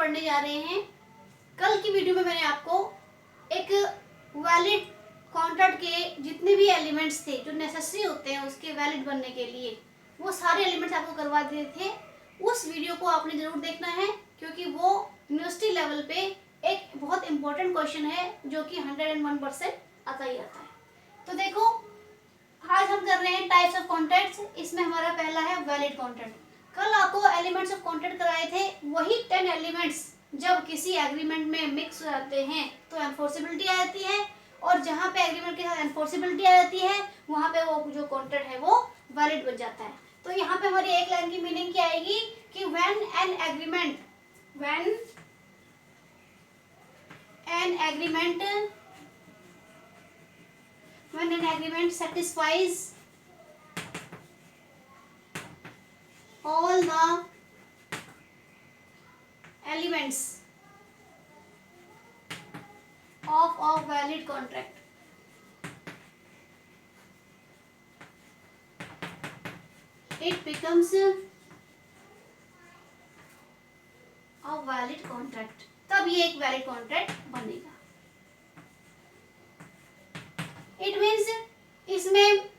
पढ़ने जा रहे हैं। कल की वीडियो में मैंने आपको एक वैलिड कॉन्ट्रैक्ट के जितने भी एलिमेंट्स थे जो नेसेसरी होते हैं उसके वैलिड बनने के लिए, वो सारे एलिमेंट्स आपको करवा दिए थे। उस वीडियो को आपने ज़रूर देखना है क्योंकि वो यूनिवर्सिटी लेवल पे एक बहुत इंपॉर्टेंट क्वेश्चन है जो कि 101% आता ही आता है। तो देखो, आज हम कर रहे हैं टाइप्स ऑफ कॉन्ट्रैक्ट्स। इसमें हमारा पहला है वैलिड कॉन्ट्रैक्ट। कल आपको एलिमेंट्स ऑफ कॉन्ट्रैक्ट कराए थे, वही 10 एलिमेंट्स जब किसी एग्रीमेंट में मिक्स हो जाते हैं तो एनफोर्सेबिलिटी आ जाती है, और जहाँ पे एग्रीमेंट के साथ एनफोर्सेबिलिटी आ जाती है वहाँ पे वो जो कॉन्ट्रैक्ट है वो वैलिड बन जाता है। तो यहाँ पे हमारी एक लाइन की मीनिंग क्या आएगी कि when an agreement satisfies all the elements of a valid contract, it becomes a valid contract। तब ये एक वैलिड कॉन्ट्रैक्ट बनेगा। इट मीन्स इसमें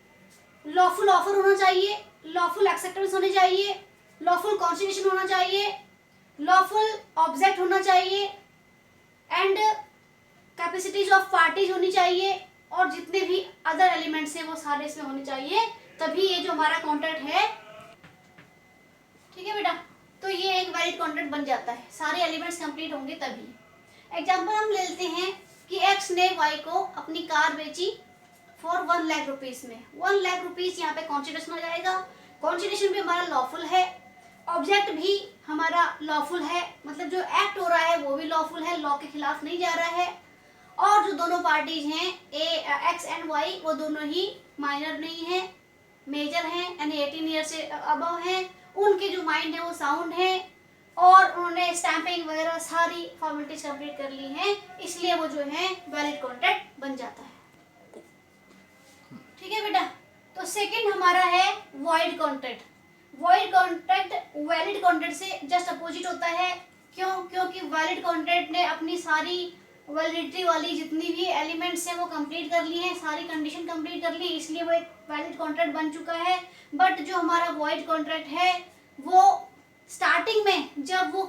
लॉफुल ऑफर होना चाहिए, लॉफुल एक्सेप्टेंस होनी चाहिए, लॉफुल कॉन्सिडरेशन होना चाहिए, लॉफुल ऑब्जेक्ट होना चाहिए, एंड कैपेसिटीज ऑफ पार्टीज होनी चाहिए, और जितने भी अदर एलिमेंट्स हैं वो सारे इसमें होने चाहिए। तभी ये जो हमारा कॉन्ट्रैक्ट है, ठीक है बेटा, तो ये एक वैलिड कॉन्ट्रैक्ट बन जाता है। सारे एलिमेंट्स कंप्लीट होंगे तभी। एग्जांपल हम ले लेते हैं कि एक्स ने वाई को अपनी कार बेची फॉर 1 लाख रुपीज में। 1 लाख रुपीज यहाँ पे कॉन्सिडरेशन हो जाएगा। कॉन्सिडरेशन भी हमारा लॉफुल है, ऑब्जेक्ट भी हमारा लॉफुल है, मतलब जो एक्ट हो रहा है वो भी लॉफुल है, लॉ के खिलाफ नहीं जा रहा है। और जो दोनों पार्टीज हैं एक्स एंड वाई, वो दोनों ही माइनर नहीं है, मेजर हैं, यानी 18 ईयर से अबव हैं। उनके जो माइंड है वो साउंड है, और उन्होंने स्टैंपिंग वगैरह सारी फॉर्मेलिटीज कंप्लीट कर ली हैं, इसलिए वो जो है वैलिड कॉन्ट्रैक्ट बन जाता है। ठीक है बेटा। तो सेकंड हमारा है void contract. Void contract valid contract से जस्ट अपोजिट होता है। क्यों? क्योंकि वैलिड कॉन्ट्रैक्ट ने अपनी सारी वैलिडिटी वाली जितनी भी एलिमेंट्स हैं वो कंप्लीट कर ली हैं, सारी कंडीशन कंप्लीट कर ली, इसलिए वो एक वैलिड कॉन्ट्रैक्ट बन चुका है। बट जो हमारा वॉइड कॉन्ट्रैक्ट है वो स्टार्टिंग में जब वो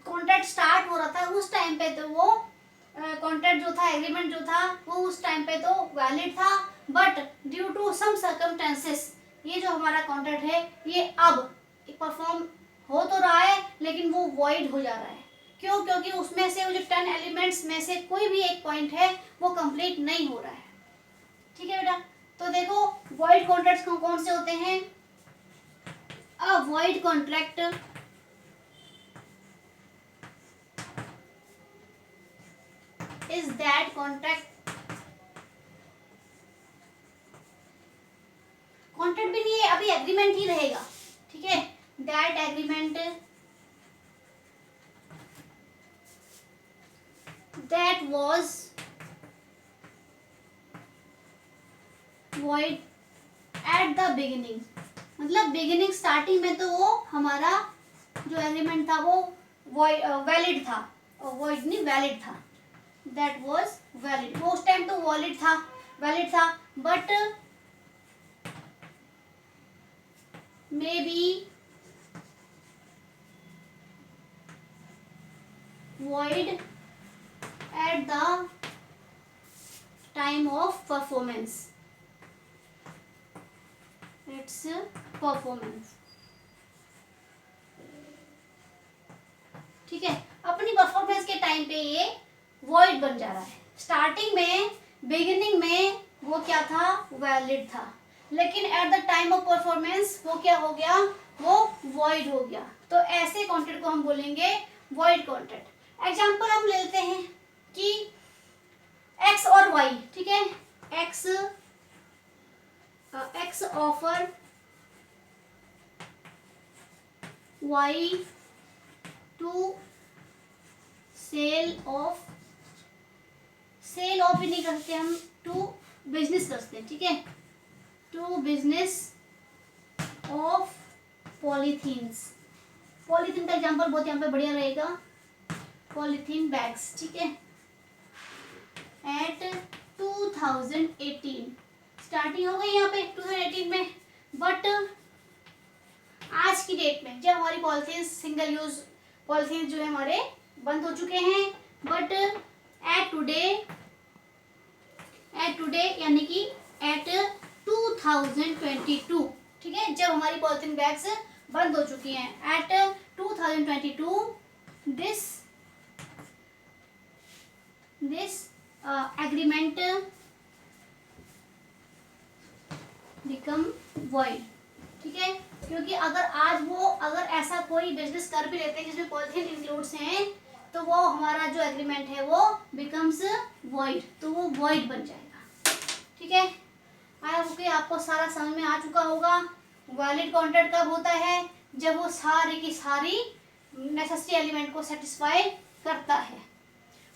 कॉन्ट्रैक्ट स्टार्ट हो रहा था उस टाइम पे तो वो कॉन्ट्रैक्ट जो था, एग्रीमेंट जो था, वो उस टाइम पे तो वैलिड था, but due to some circumstances ये जो हमारा कॉन्ट्रैक्ट है ये अब परफॉर्म हो तो रहा है लेकिन वो वॉइड हो जा रहा है। क्यों? क्योंकि उसमें से वो जो 10 एलिमेंट्स में से कोई भी एक पॉइंट है वो कंप्लीट नहीं हो रहा है। ठीक है बेटा। तो देखो वॉइड कॉन्ट्रैक्ट्स कौन से होते हैं। अ void contract is that contract भी नहीं है, अभी एग्रीमेंट ही रहेगा। ठीक है, that agreement that was void at the beginning, मतलब बिगिनिंग स्टार्टिंग में तो वो हमारा जो एग्रीमेंट था वो वैलिड था, वॉइड नहीं वैलिड था। दैट वाज वैलिड, वो उस टाइम तो वैलिड था, but may be void at the time of performance, its performance। ठीक है, अपनी परफॉर्मेंस के टाइम पे ये वॉइड बन जा रहा है। स्टार्टिंग में बिगिनिंग में वो क्या था, वैलिड था, लेकिन at the time of performance वो क्या हो गया, वो वॉइड हो गया। तो ऐसे कॉन्ट्रैक्ट को हम बोलेंगे वॉइड कॉन्ट्रैक्ट। एग्जांपल हम लेते हैं कि x और y, ठीक है, x offer y to sell off भी नहीं करते हम, टू बिजनेस करते हैं। ठीक है, to business of polythenes. Polythene का एग्जांपल बहुत यहाँ पे बढ़िया रहेगा। पॉलीथीन बैग्स, ठीक है, एट 2018 स्टार्टिंग हो गई यहाँ पे 2018 में। बट आज की डेट में जब हमारी पॉलीथीन सिंगल यूज पॉलीथीन जो है हमारे बंद हो चुके हैं, बट एट टुडे यानी कि एट 2022, ठीक है, जब हमारी पॉलीथीन बैग्स बंद हो चुकी हैं at 2022, this agreement become void, ठीक है, क्योंकि अगर ऐसा कोई बिजनेस कर भी लेते हैं जिसमें पॉलीथीन इंक्लूड्स हैं, तो वो हमारा जो एग्रीमेंट है वो बिकम्स वॉइड, तो वो वॉइड बन जाएगा, ठीक है। आई होप कि आपको सारा समझ में आ चुका होगा। वैलिड कॉन्ट्रैक्ट कब होता है? जब वो सारी की सारी नेसेसरी एलिमेंट को सेटिस्फाई करता है।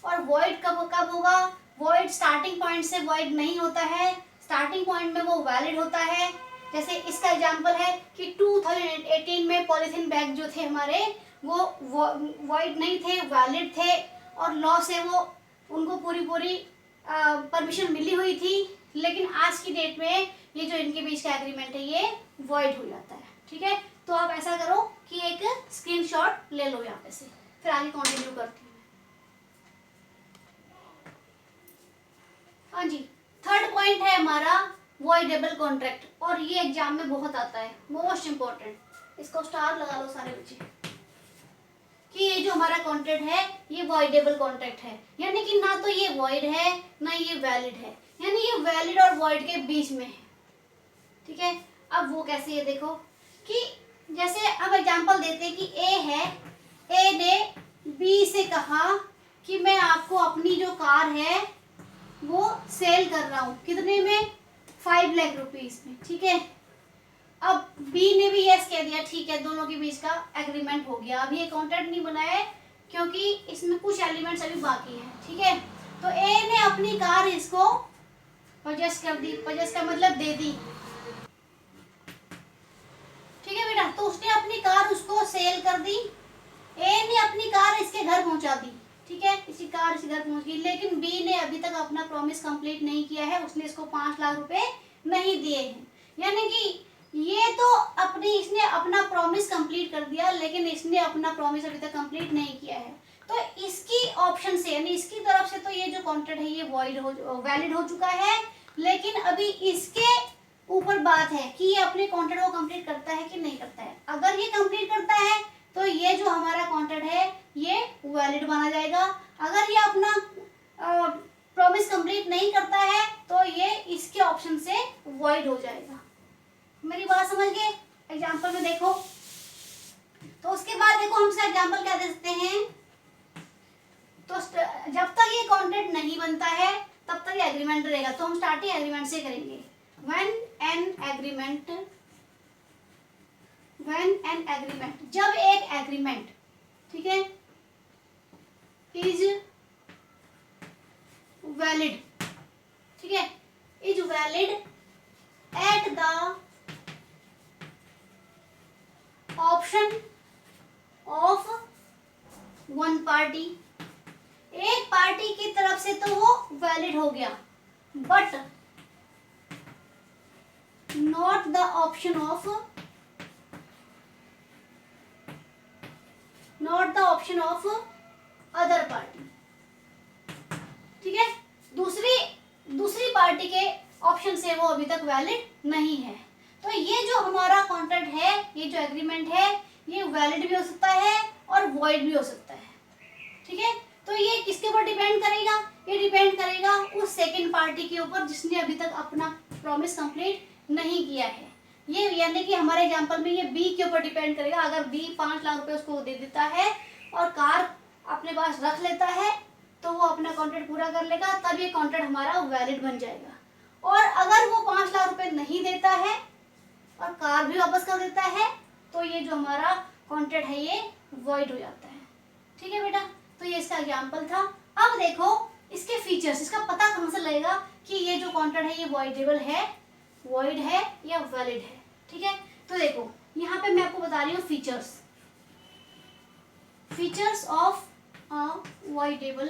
और वॉइड कब होगा? वॉइड स्टार्टिंग पॉइंट से वॉइड नहीं होता है, स्टार्टिंग पॉइंट में वो वैलिड होता है। जैसे इसका एग्जांपल है कि 2018 में पॉलीथीन बैग जो थे हमारे वो वॉइड नहीं थे, वैलिड थे, और लॉ से वो उनको पूरी परमिशन मिली हुई थी। लेकिन आज की डेट में ये जो इनके बीच का एग्रीमेंट है ये वॉइड हो जाता है, ठीक है। तो आप ऐसा करो कि एक स्क्रीनशॉट ले लो यहाँ पे से, फिर आगे कंटिन्यू करती हूँ। हाँ जी, थर्ड पॉइंट है हमारा वॉइडेबल कॉन्ट्रैक्ट, और ये एग्जाम में बहुत आता है, मोस्ट इम्पोर्टेंट। इसको स्टार लगा लो सारे बच्चे कि ये जो हमारा कॉन्ट्रैक्ट है ये वॉइडेबल कॉन्ट्रैक्ट है, यानी कि ना तो ये वॉइड है ना ये वैलिड है, यानी ये वैलिड और वॉइड के बीच में है, ठीक है। अब वो कैसे है देखो कि जैसे अब एग्जांपल देते हैं कि ए है, ए ने बी से कहा कि मैं आपको अपनी जो कार है वो सेल कर रहा हूँ, कितने में? 5 लाख रुपीस में, ठीक है। अब बी ने भी यस कह दिया, ठीक है, दोनों के बीच का एग्रीमेंट हो गया। अभी ये कॉन्ट्रैक्ट नहीं बना है क्योंकि इसमें कुछ एलिमेंट्स अभी बाकी हैं, ठीक है। तो ए ने अपनी कार इसको परचेस कर दी, परचेस का मतलब दे दी, ठीक है बेटा। तो उसने अपनी कार उसको सेल कर दी, ए ने अपनी कार इसके घर पहुंचा दी, ठीक है, इसकी कार इसके घर पहुंच गई। लेकिन बी ने अभी तक अपना प्रॉमिस कंप्लीट नहीं किया है, उसने इसको 5 लाख रुपए नहीं दिए हैं, यानी कि ये तो इसने अपना प्रॉमिस कंप्लीट कर दिया, लेकिन इसने अपना प्रॉमिस अभी तक कंप्लीट नहीं किया है। तो इसकी ऑप्शन से यानी इसकी तरफ से तो ये जो कॉन्ट्रैक्ट है ये वैलिड हो चुका है, लेकिन अभी इसके ऊपर बात है कि ये अपने कॉन्ट्रैक्ट को कंप्लीट करता है कि नहीं करता है। अगर ये कंप्लीट करता है तो ये जो हमारा कॉन्ट्रैक्ट है ये वैलिड माना जाएगा। अगर ये अपना प्रॉमिस कंप्लीट नहीं करता है तो ये इसके ऑप्शन से वॉइड हो जाएगा। मेरी बात समझ गए? एग्जांपल में देखो, तो उसके बाद देखो हम इसका एग्जांपल क्या दे सकते हैं। तो जब तक ये कॉन्ट्रैक्ट नहीं बनता है तब तक ये एग्रीमेंट रहेगा। तो हम स्टार्टिंग एग्रीमेंट से करेंगे। व्हेन एन एग्रीमेंट, जब एक एग्रीमेंट, ठीक है, इज वैलिड, ठीक है, is valid at the option of one party, एक पार्टी की तरफ से तो वो वैलिड हो गया, but not the option of other party, ठीक है। दूसरी पार्टी के ऑप्शन से वो अभी तक वैलिड नहीं है। तो ये जो हमारा कॉन्ट्रैक्ट है, ये जो एग्रीमेंट है, ये वैलिड भी हो सकता है और वॉइड भी हो सकता है, ठीक है। तो ये किसके ऊपर डिपेंड करेगा? ये डिपेंड करेगा उस सेकंड पार्टी के ऊपर जिसने अभी तक अपना प्रॉमिस कंप्लीट नहीं किया है। ये यानी कि हमारे एग्जांपल में ये बी के ऊपर डिपेंड करेगा। अगर बी 5 लाख रुपए उसको दे देता है और कार अपने पास रख लेता है तो वो अपना कॉन्ट्रैक्ट पूरा कर लेगा, तब ये कॉन्ट्रैक्ट हमारा वैलिड बन जाएगा। और अगर वो 5 लाख रुपए नहीं देता है और कार भी वापस कर देता है तो ये जो हमारा कॉन्ट्रैक्ट है ये वॉइड हो जाता है, ठीक है बेटा। तो ये इसका एग्जांपल था। अब देखो इसके फीचर्स, इसका पता कहाँ से लगेगा कि ये जो कॉन्ट्रैक्ट है ये वॉइडेबल है, वॉइड है या वैलिड है, ठीक है। तो देखो यहाँ पे मैं आपको बता रही हूँ फीचर्स ऑफ अवॉइडेबल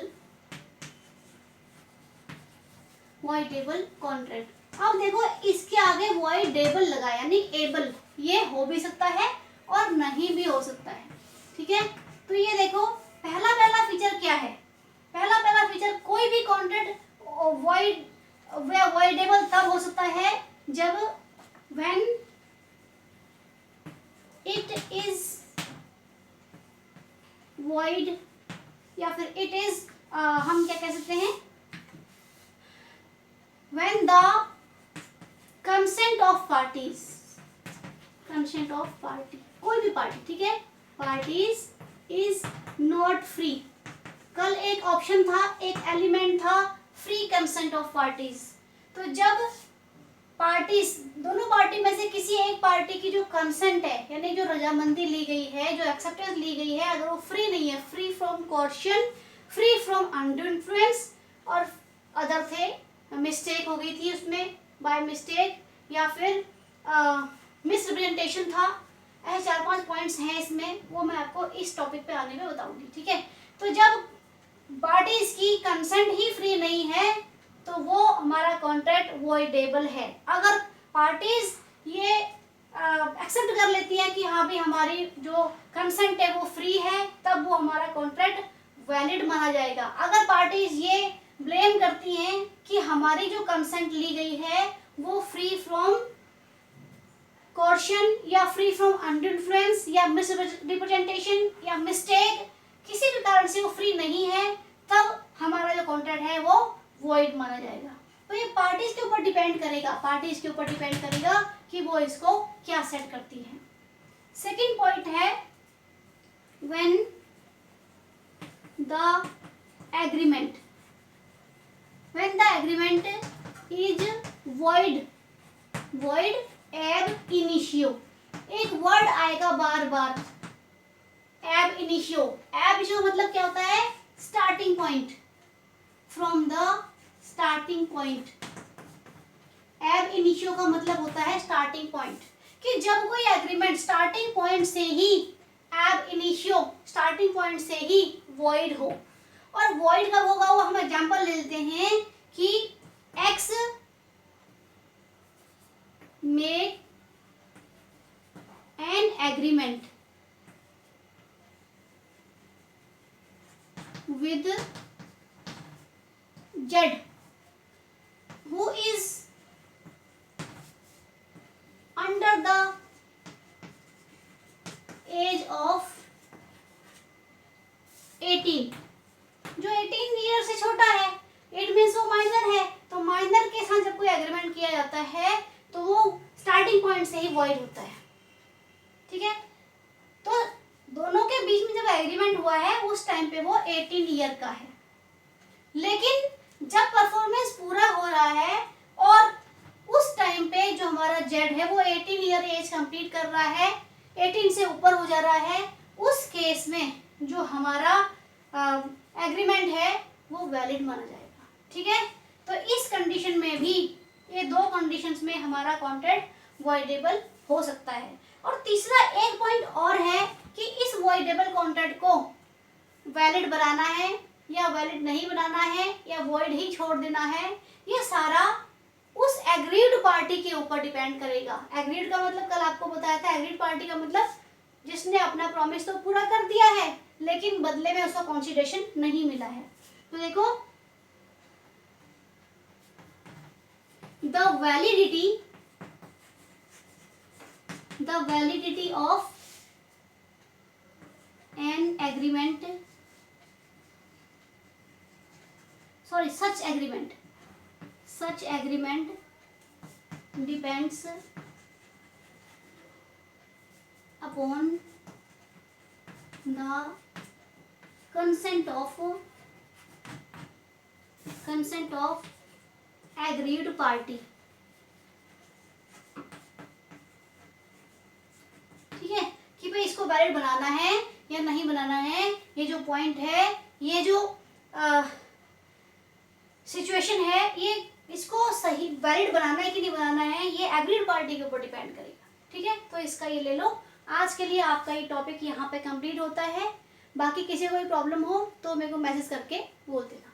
कॉन्ट्रैक्ट। अब देखो इसके आगे वॉइडेबल लगा यानी एबल, ये हो भी सकता है और नहीं भी हो सकता है, ठीक है। तो ये देखो पहला फीचर क्या है, पहला फीचर कोई भी कॉन्ट्रैक्ट वॉइडेबल तब हो सकता है जब व्हेन इट इज वॉइड, या फिर इट इज हम क्या कह सकते हैं, when the consent of parties, कोई भी पार्टी, ठीक है, parties is not free। कल एक ऑप्शन था, एक एलिमेंट था फ्री कंसेंट ऑफ पार्टीज। तो जब पार्टीज, दोनों पार्टी में से किसी एक पार्टी की जो कंसेंट है यानी जो रजामंदी ली गई है, जो एक्सेप्टेंस ली गई है, अगर वो फ्री नहीं है, free from coercion, free from under influence और अदर थे, मिस्टेक हो गई थी उसमें बाय मिस्टेक, या फिर मिसरिप्रेजेंटेशन था, ऐसे 4-5 पॉइंट्स हैं इसमें, वो मैं आपको इस टॉपिक पे आने में बताऊंगी, ठीक है। तो जब पार्टीज की कंसेंट ही फ्री नहीं है तो वो हमारा कॉन्ट्रैक्ट वॉइडेबल है। अगर पार्टीज ये एक्सेप्ट कर लेती है कि हाँ भी हमारी जो कंसेंट है वो फ्री है, तब वो हमारा कॉन्ट्रैक्ट वैलिड माना जाएगा। अगर पार्टीज ये ब्लेम करती हैं कि हमारी जो कंसेंट ली गई है वो फ्री फ्रॉम कोर्शन या फ्री फ्रॉम अंडर इन्फ्लुएंस या मिसरिप्रेजेंटेशन या मिस्टेक, किसी भी कारण से वो फ्री नहीं है, तब हमारा जो कॉन्ट्रैक्ट है वो वॉइड माना जाएगा। तो ये पार्टीज के ऊपर डिपेंड करेगा कि वो इसको क्या सेट करती है। सेकंड पॉइंट है when the agreement is void ab initio। एक वर्ड आएगा बार बार, ab initio। ab initio मतलब क्या होता है, starting point, from the starting point. ab initio का मतलब होता है स्टार्टिंग पॉइंट, कि जब कोई एग्रीमेंट स्टार्टिंग पॉइंट से ही ab initio, स्टार्टिंग पॉइंट से ही void हो। और void कब होगा वो हम एग्जांपल ले लेते हैं कि X make an agreement with Z who is under the age of 18, जो 18 ईयर से छोटा है, इट मीन्स वो माइनर है। तो माइनर के साथ जब कोई एग्रीमेंट किया जाता है तो वो स्टार्टिंग पॉइंट से ही वॉइड होता है, ठीक है। तो दोनों के बीच में जब एग्रीमेंट हुआ है उस टाइम पे वो 18 ईयर का है, लेकिन जब परफॉर्मेंस पूरा हो रहा है और उस टाइम पे जो हमारा जेड है वो 18 ईयर एज कंप्लीट कर रहा है, 18 से ऊपर हो जा रहा है, उस केस में जो हमारा एग्रीमेंट है वो वैलिड माना जाएगा, ठीक है। तो इस कंडीशन में भी, ये दो कंडीशंस में हमारा कॉन्ट्रैक्ट वॉइडेबल हो सकता है। और तीसरा एक पॉइंट और है कि इस वॉइडेबल कॉन्ट्रैक्ट को वैलिड बनाना है या वैलिड नहीं बनाना है या वॉइड ही छोड़ देना है, ये सारा उस एग्रीड पार्टी के ऊपर डिपेंड करेगा। एग्रीड का मतलब कल आपको बताया था, एग्रीड पार्टी का मतलब जिसने अपना प्रॉमिस तो पूरा कर दिया है लेकिन बदले में उसका कंसीडरेशन नहीं मिला है। तो देखो, the validity of an agreement, sorry such agreement depends upon the consent of agreed party, ठीक है, कि भाई इसको वैलिड बनाना है या नहीं बनाना है। ये जो पॉइंट है, ये जो सिचुएशन है, ये इसको सही वैलिड बनाना है कि नहीं बनाना है, ये एग्रीड पार्टी के ऊपर डिपेंड करेगा, ठीक है। तो इसका ये ले लो। आज के लिए आपका ये टॉपिक यहाँ पे कंप्लीट होता है। बाकी किसी को कोई प्रॉब्लम हो तो मेरे को मैसेज करके बोल देना।